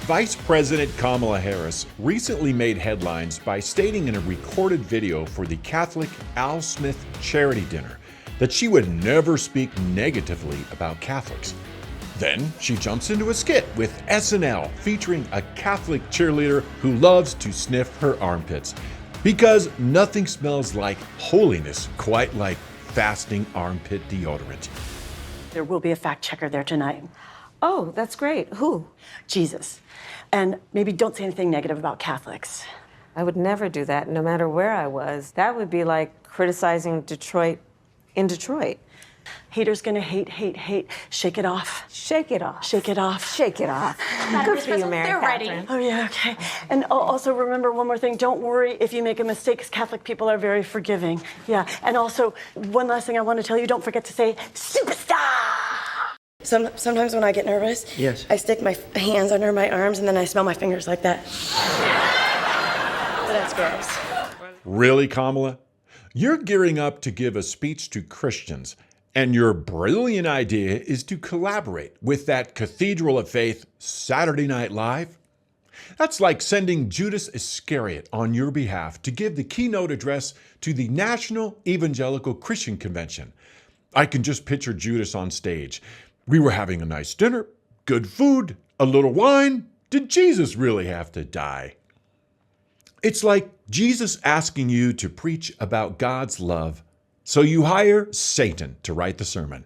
Vice President Kamala Harris recently made headlines by stating in a recorded video for the Catholic Al Smith charity dinner that she would never speak negatively about Catholics. Then she jumps into a skit with SNL featuring a Catholic cheerleader who loves to sniff her armpits because nothing smells like holiness quite like fasting armpit deodorant. There will be a fact checker there tonight. Oh, that's great. Who? Jesus. And maybe don't say anything negative about Catholics. I would never do that, no matter where I was. That would be like criticizing Detroit in Detroit. Haters gonna hate, hate, hate. Shake it off. Shake it off. Shake it off. Shake it off. Good for you, Mary They're ready. Catherine. Oh, yeah, okay. And also remember one more thing. Don't worry if you make a mistake, because Catholic people are very forgiving. Yeah, and also one last thing I want to tell you, don't forget to say, superstar! Sometimes when I get nervous, Yes. I stick my hands under my arms and then I smell my fingers like that. But that's gross. Really, Kamala? You're gearing up to give a speech to Christians, and your brilliant idea is to collaborate with that Cathedral of Faith Saturday Night Live? That's like sending Judas Iscariot on your behalf to give the keynote address to the National Evangelical Christian Convention. I can just picture Judas on stage. We were having a nice dinner, good food, a little wine. Did Jesus really have to die? It's like Jesus asking you to preach about God's love, so you hire Satan to write the sermon.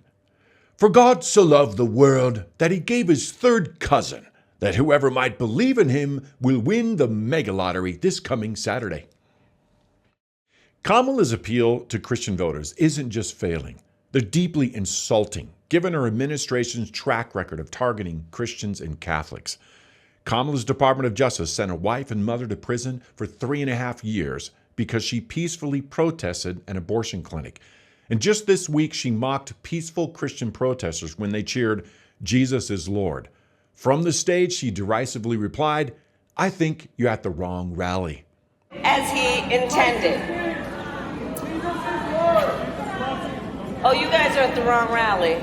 For God so loved the world that he gave his third cousin, that whoever might believe in him will win the mega lottery this coming Saturday. Kamala's appeal to Christian voters isn't just failing. They're deeply insulting, given her administration's track record of targeting Christians and Catholics. Kamala's Department of Justice sent a wife and mother to prison for 3.5 years because she peacefully protested an abortion clinic. And just this week, she mocked peaceful Christian protesters when they cheered, "Jesus is Lord." From the stage, she derisively replied, "I think you're at the wrong rally." As he intended. Oh, you guys are at the wrong rally.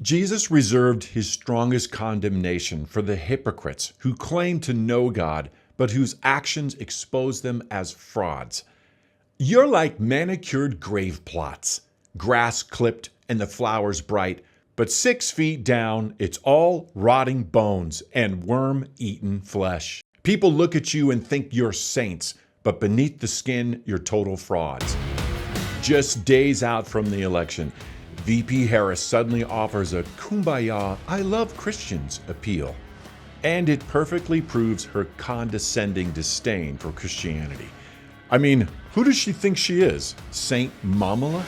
Jesus reserved his strongest condemnation for the hypocrites who claim to know God, but whose actions expose them as frauds. You're like manicured grave plots, grass clipped and the flowers bright, but 6 feet down, it's all rotting bones and worm-eaten flesh. People look at you and think you're saints, but beneath the skin, you're total frauds. Just days out from the election, VP Harris suddenly offers a kumbaya, I love Christians appeal. And it perfectly proves her condescending disdain for Christianity. I mean, who does she think she is? Saint Mamala?